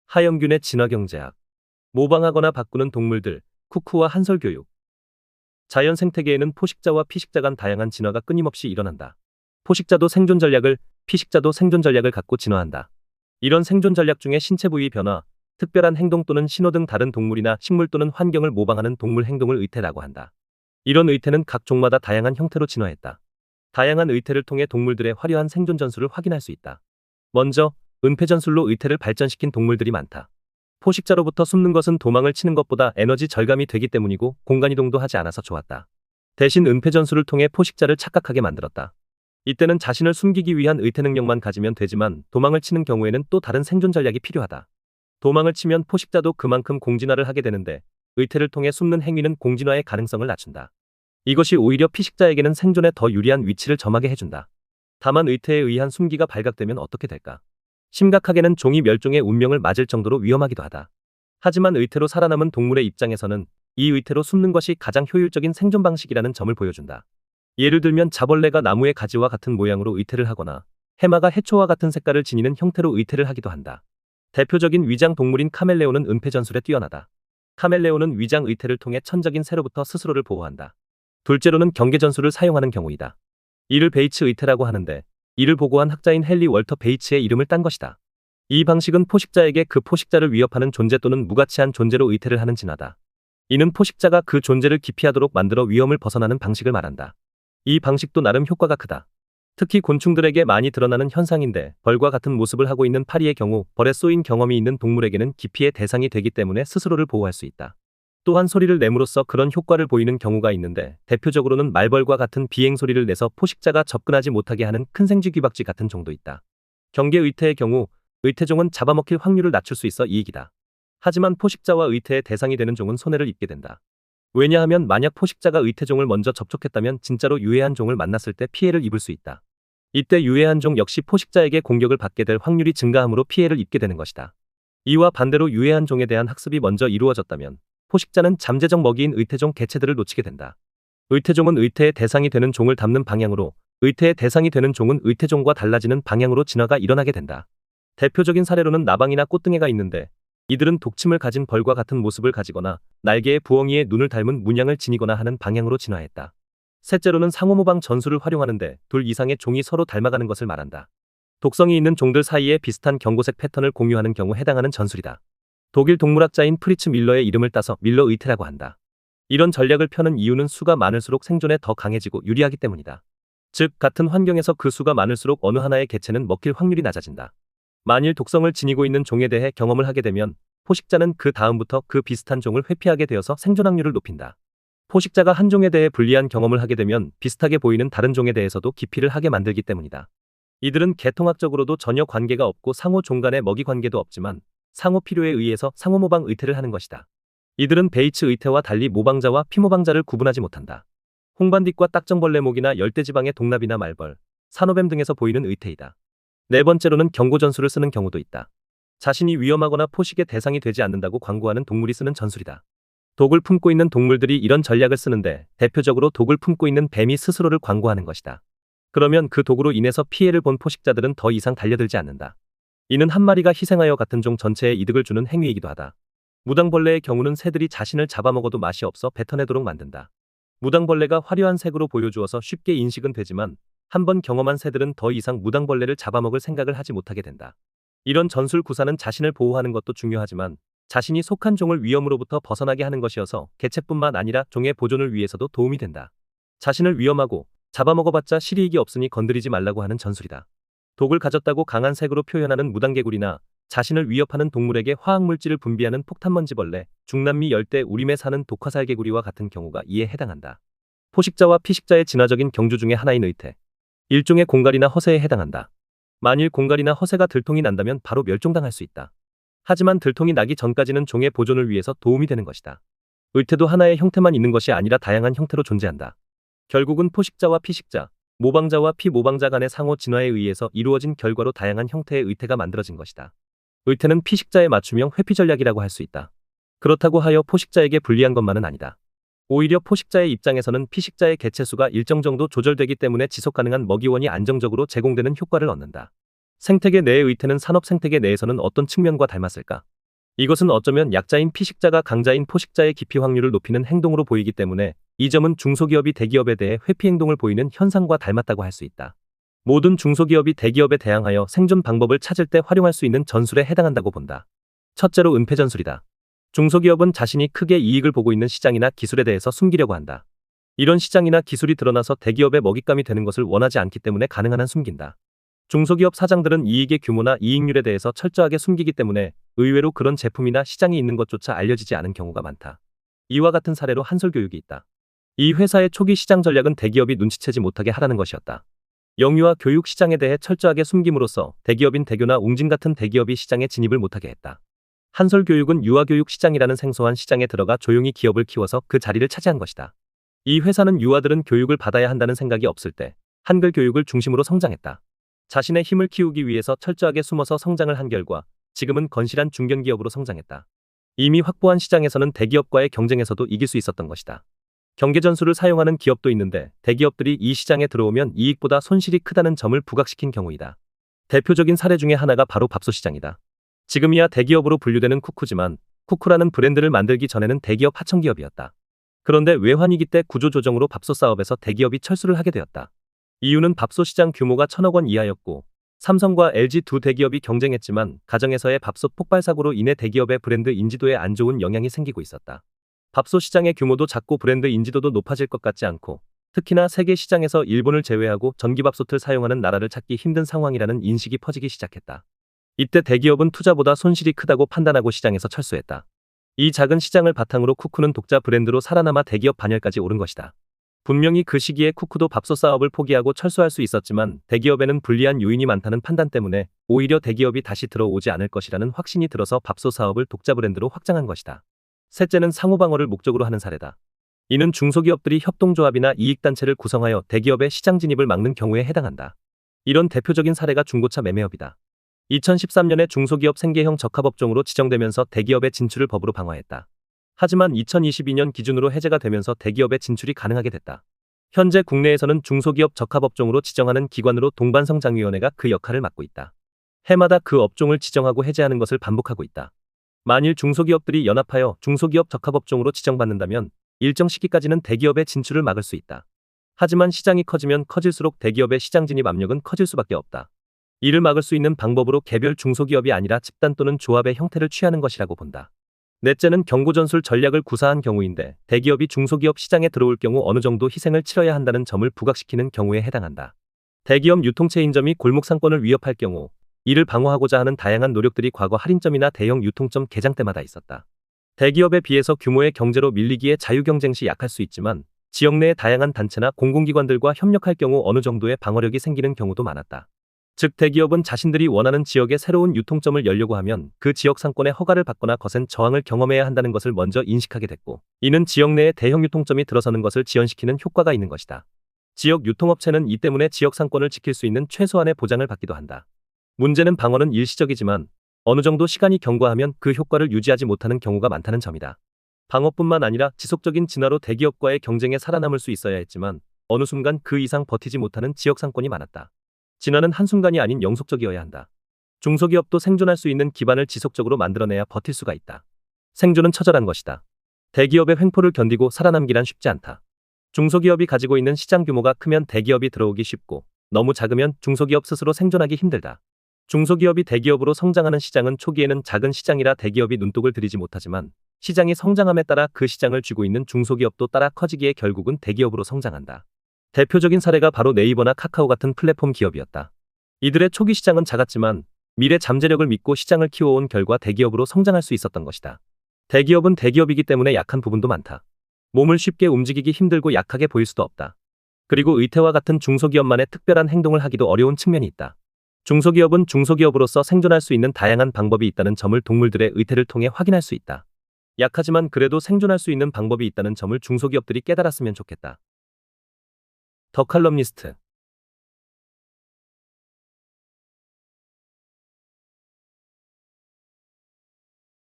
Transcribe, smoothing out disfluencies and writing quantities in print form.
하영균의 진화경제학. 모방하거나 바꾸는 동물들, 쿠쿠와 한설교육. 자연 생태계에는 포식자와 피식자 간 다양한 진화가 끊임없이 일어난다. 포식자도 생존 전략을, 피식자도 생존 전략을 갖고 진화한다. 이런 생존 전략 중에 신체 부위 변화, 특별한 행동 또는 신호 등 다른 동물이나 식물 또는 환경을 모방하는 동물 행동을 의태라고 한다. 이런 의태는 각 종마다 다양한 형태로 진화했다. 다양한 의태를 통해 동물들의 화려한 생존 전술을 확인할 수 있다. 먼저, 은폐 전술로 의태를 발전시킨 동물들이 많다. 포식자로부터 숨는 것은 도망을 치는 것보다 에너지 절감이 되기 때문이고 공간이동도 하지 않아서 좋았다. 대신 은폐 전술을 통해 포식자를 착각하게 만들었다. 이때는 자신을 숨기기 위한 의태 능력만 가지면 되지만 도망을 치는 경우에는 또 다른 생존 전략이 필요하다. 도망을 치면 포식자도 그만큼 공진화를 하게 되는데 의태를 통해 숨는 행위는 공진화의 가능성을 낮춘다. 이것이 오히려 피식자에게는 생존에 더 유리한 위치를 점하게 해준다. 다만 의태에 의한 숨기가 발각되면 어떻게 될까? 심각하게는 종이 멸종의 운명을 맞을 정도로 위험하기도 하다. 하지만 의태로 살아남은 동물의 입장에서는 이 의태로 숨는 것이 가장 효율적인 생존 방식이라는 점을 보여준다. 예를 들면 자벌레가 나무의 가지와 같은 모양으로 의태를 하거나 해마가 해초와 같은 색깔을 지니는 형태로 의태를 하기도 한다. 대표적인 위장 동물인 카멜레온은 은폐 전술에 뛰어나다. 카멜레온은 위장 의태를 통해 천적인 새로부터 스스로를 보호한다. 둘째로는 경계 전술을 사용하는 경우이다. 이를 베이츠 의태라고 하는데 이를 보고한 학자인 헨리 월터 베이츠의 이름을 딴 것이다. 이 방식은 포식자에게 그 포식자를 위협하는 존재 또는 무가치한 존재로 의태를 하는 진화다. 이는 포식자가 그 존재를 기피하도록 만들어 위험을 벗어나는 방식을 말한다. 이 방식도 나름 효과가 크다. 특히 곤충들에게 많이 드러나는 현상인데 벌과 같은 모습을 하고 있는 파리의 경우 벌에 쏘인 경험이 있는 동물에게는 기피의 대상이 되기 때문에 스스로를 보호할 수 있다. 또한 소리를 내므로써 그런 효과를 보이는 경우가 있는데 대표적으로는 말벌과 같은 비행 소리를 내서 포식자가 접근하지 못하게 하는 큰 생쥐 귀박쥐 같은 종도 있다. 경계 의태의 경우 의태종은 잡아먹힐 확률을 낮출 수 있어 이익이다. 하지만 포식자와 의태의 대상이 되는 종은 손해를 입게 된다. 왜냐하면 만약 포식자가 의태종을 먼저 접촉했다면 진짜로 유해한 종을 만났을 때 피해를 입을 수 있다. 이때 유해한 종 역시 포식자에게 공격을 받게 될 확률이 증가하므로 피해를 입게 되는 것이다. 이와 반대로 유해한 종에 대한 학습이 먼저 이루어졌다면 포식자는 잠재적 먹이인 의태종 개체들을 놓치게 된다. 의태종은 의태의 대상이 되는 종을 담는 방향으로, 의태의 대상이 되는 종은 의태종과 달라지는 방향으로 진화가 일어나게 된다. 대표적인 사례로는 나방이나 꽃등에가 있는데 이들은 독침을 가진 벌과 같은 모습을 가지거나 날개의 부엉이의 눈을 닮은 문양을 지니거나 하는 방향으로 진화했다. 셋째로는 상호모방 전술을 활용하는데 둘 이상의 종이 서로 닮아가는 것을 말한다. 독성이 있는 종들 사이에 비슷한 경고색 패턴을 공유하는 경우 해당하는 전술이다. 독일 동물학자인 프리츠 밀러의 이름을 따서 밀러 의태라고 한다. 이런 전략을 펴는 이유는 수가 많을수록 생존에 더 강해지고 유리하기 때문이다. 즉, 같은 환경에서 그 수가 많을수록 어느 하나의 개체는 먹힐 확률이 낮아진다. 만일 독성을 지니고 있는 종에 대해 경험을 하게 되면 포식자는 그 다음부터 그 비슷한 종을 회피하게 되어서 생존 확률을 높인다. 포식자가 한 종에 대해 불리한 경험을 하게 되면 비슷하게 보이는 다른 종에 대해서도 기피를 하게 만들기 때문이다. 이들은 계통학적으로도 전혀 관계가 없고 상호 종 간의 먹이 관계도 없지만 상호 필요에 의해서 상호 모방 의태를 하는 것이다. 이들은 베이츠 의태와 달리 모방자와 피모방자를 구분하지 못한다. 홍반딧과 딱정벌레목이나 열대지방의 동납이나 말벌, 산호뱀 등에서 보이는 의태이다. 네 번째로는 경고전술을 쓰는 경우도 있다. 자신이 위험하거나 포식의 대상이 되지 않는다고 광고하는 동물이 쓰는 전술이다. 독을 품고 있는 동물들이 이런 전략을 쓰는데 대표적으로 독을 품고 있는 뱀이 스스로를 광고하는 것이다. 그러면 그 독으로 인해서 피해를 본 포식자들은 더 이상 달려들지 않는다. 이는 한 마리가 희생하여 같은 종 전체에 이득을 주는 행위이기도 하다. 무당벌레의 경우는 새들이 자신을 잡아먹어도 맛이 없어 뱉어내도록 만든다. 무당벌레가 화려한 색으로 보여주어서 쉽게 인식은 되지만 한번 경험한 새들은 더 이상 무당벌레를 잡아먹을 생각을 하지 못하게 된다. 이런 전술 구사는 자신을 보호하는 것도 중요하지만 자신이 속한 종을 위험으로부터 벗어나게 하는 것이어서 개체뿐만 아니라 종의 보존을 위해서도 도움이 된다. 자신을 위험하고 잡아먹어봤자 실이익이 없으니 건드리지 말라고 하는 전술이다. 독을 가졌다고 강한 색으로 표현하는 무당개구리나 자신을 위협하는 동물에게 화학물질을 분비하는 폭탄먼지벌레, 중남미 열대 우림에 사는 독화살개구리와 같은 경우가 이에 해당한다. 포식자와 피식자의 진화적인 경주 중의 하나인 의태. 일종의 공갈이나 허세에 해당한다. 만일 공갈이나 허세가 들통이 난다면 바로 멸종당할 수 있다. 하지만 들통이 나기 전까지는 종의 보존을 위해서 도움이 되는 것이다. 의태도 하나의 형태만 있는 것이 아니라 다양한 형태로 존재한다. 결국은 포식자와 피식자, 모방자와 피모방자 간의 상호 진화에 의해서 이루어진 결과로 다양한 형태의 의태가 만들어진 것이다. 의태는 피식자의 맞춤형 회피 전략이라고 할 수 있다. 그렇다고 하여 포식자에게 불리한 것만은 아니다. 오히려 포식자의 입장에서는 피식자의 개체수가 일정 정도 조절되기 때문에 지속 가능한 먹이원이 안정적으로 제공되는 효과를 얻는다. 생태계 내의 의태는 산업 생태계 내에서는 어떤 측면과 닮았을까? 이것은 어쩌면 약자인 피식자가 강자인 포식자의 기피 확률을 높이는 행동으로 보이기 때문에 이 점은 중소기업이 대기업에 대해 회피 행동을 보이는 현상과 닮았다고 할 수 있다. 모든 중소기업이 대기업에 대항하여 생존 방법을 찾을 때 활용할 수 있는 전술에 해당한다고 본다. 첫째로 은폐 전술이다. 중소기업은 자신이 크게 이익을 보고 있는 시장이나 기술에 대해서 숨기려고 한다. 이런 시장이나 기술이 드러나서 대기업의 먹잇감이 되는 것을 원하지 않기 때문에 가능한 한 숨긴다. 중소기업 사장들은 이익의 규모나 이익률에 대해서 철저하게 숨기기 때문에 의외로 그런 제품이나 시장이 있는 것조차 알려지지 않은 경우가 많다. 이와 같은 사례로 한솔교육이 있다. 이 회사의 초기 시장 전략은 대기업이 눈치채지 못하게 하라는 것이었다. 영유아 교육 시장에 대해 철저하게 숨김으로써 대기업인 대교나 웅진 같은 대기업이 시장에 진입을 못하게 했다. 한솔교육은 유아교육 시장이라는 생소한 시장에 들어가 조용히 기업을 키워서 그 자리를 차지한 것이다. 이 회사는 유아들은 교육을 받아야 한다는 생각이 없을 때 한글 교육을 중심으로 성장했다. 자신의 힘을 키우기 위해서 철저하게 숨어서 성장을 한 결과 지금은 건실한 중견기업으로 성장했다. 이미 확보한 시장에서는 대기업과의 경쟁에서도 이길 수 있었던 것이다. 경계전술을 사용하는 기업도 있는데 대기업들이 이 시장에 들어오면 이익보다 손실이 크다는 점을 부각시킨 경우이다. 대표적인 사례 중에 하나가 바로 밥솥시장이다. 지금이야 대기업으로 분류되는 쿠쿠지만 쿠쿠라는 브랜드를 만들기 전에는 대기업 하청기업이었다. 그런데 외환위기 때 구조조정으로 밥솥 사업에서 대기업이 철수를 하게 되었다. 이유는 밥솥 시장 규모가 1,000억 원 이하였고 삼성과 LG 두 대기업이 경쟁했지만 가정에서의 밥솥 폭발 사고로 인해 대기업의 브랜드 인지도에 안 좋은 영향이 생기고 있었다. 밥솥 시장의 규모도 작고 브랜드 인지도도 높아질 것 같지 않고 특히나 세계 시장에서 일본을 제외하고 전기밥솥을 사용하는 나라를 찾기 힘든 상황이라는 인식이 퍼지기 시작했다. 이때 대기업은 투자보다 손실이 크다고 판단하고 시장에서 철수했다. 이 작은 시장을 바탕으로 쿠쿠는 독자 브랜드로 살아남아 대기업 반열까지 오른 것이다. 분명히 그 시기에 쿠쿠도 밥솥 사업을 포기하고 철수할 수 있었지만 대기업에는 불리한 요인이 많다는 판단 때문에 오히려 대기업이 다시 들어오지 않을 것이라는 확신이 들어서 밥솥 사업을 독자 브랜드로 확장한 것이다. 셋째는 상호방어를 목적으로 하는 사례다. 이는 중소기업들이 협동조합이나 이익단체를 구성하여 대기업의 시장 진입을 막는 경우에 해당한다. 이런 대표적인 사례가 중고차 매매업이다. 2013년에 중소기업 생계형 적합업종으로 지정되면서 대기업의 진출을 법으로 방어했다. 하지만 2022년 기준으로 해제가 되면서 대기업의 진출이 가능하게 됐다. 현재 국내에서는 중소기업 적합업종으로 지정하는 기관으로 동반성장위원회가 그 역할을 맡고 있다. 해마다 그 업종을 지정하고 해제하는 것을 반복하고 있다. 만일 중소기업들이 연합하여 중소기업 적합업종으로 지정받는다면 일정 시기까지는 대기업의 진출을 막을 수 있다. 하지만 시장이 커지면 커질수록 대기업의 시장 진입 압력은 커질 수밖에 없다. 이를 막을 수 있는 방법으로 개별 중소기업이 아니라 집단 또는 조합의 형태를 취하는 것이라고 본다. 넷째는 경고전술 전략을 구사한 경우인데 대기업이 중소기업 시장에 들어올 경우 어느 정도 희생을 치러야 한다는 점을 부각시키는 경우에 해당한다. 대기업 유통체인점이 골목상권을 위협할 경우 이를 방어하고자 하는 다양한 노력들이 과거 할인점이나 대형 유통점 개장 때마다 있었다. 대기업에 비해서 규모의 경제로 밀리기에 자유경쟁 시 약할 수 있지만 지역 내의 다양한 단체나 공공기관들과 협력할 경우 어느 정도의 방어력이 생기는 경우도 많았다. 즉 대기업은 자신들이 원하는 지역에 새로운 유통점을 열려고 하면 그 지역 상권의 허가를 받거나 거센 저항을 경험해야 한다는 것을 먼저 인식하게 됐고 이는 지역 내에 대형 유통점이 들어서는 것을 지연시키는 효과가 있는 것이다. 지역 유통업체는 이 때문에 지역 상권을 지킬 수 있는 최소한의 보장을 받기도 한다. 문제는 방어는 일시적이지만 어느 정도 시간이 경과하면 그 효과를 유지하지 못하는 경우가 많다는 점이다. 방어뿐만 아니라 지속적인 진화로 대기업과의 경쟁에 살아남을 수 있어야 했지만 어느 순간 그 이상 버티지 못하는 지역 상권이 많았다. 진화는 한순간이 아닌 영속적이어야 한다. 중소기업도 생존할 수 있는 기반을 지속적으로 만들어내야 버틸 수가 있다. 생존은 처절한 것이다. 대기업의 횡포를 견디고 살아남기란 쉽지 않다. 중소기업이 가지고 있는 시장 규모가 크면 대기업이 들어오기 쉽고 너무 작으면 중소기업 스스로 생존하기 힘들다. 중소기업이 대기업으로 성장하는 시장은 초기에는 작은 시장이라 대기업이 눈독을 들이지 못하지만 시장이 성장함에 따라 그 시장을 쥐고 있는 중소기업도 따라 커지기에 결국은 대기업으로 성장한다. 대표적인 사례가 바로 네이버나 카카오 같은 플랫폼 기업이었다. 이들의 초기 시장은 작았지만 미래 잠재력을 믿고 시장을 키워온 결과 대기업으로 성장할 수 있었던 것이다. 대기업은 대기업이기 때문에 약한 부분도 많다. 몸을 쉽게 움직이기 힘들고 약하게 보일 수도 없다. 그리고 의태와 같은 중소기업만의 특별한 행동을 하기도 어려운 측면이 있다. 중소기업은 중소기업으로서 생존할 수 있는 다양한 방법이 있다는 점을 동물들의 의태를 통해 확인할 수 있다. 약하지만 그래도 생존할 수 있는 방법이 있다는 점을 중소기업들이 깨달았으면 좋겠다. 더 칼럼니스트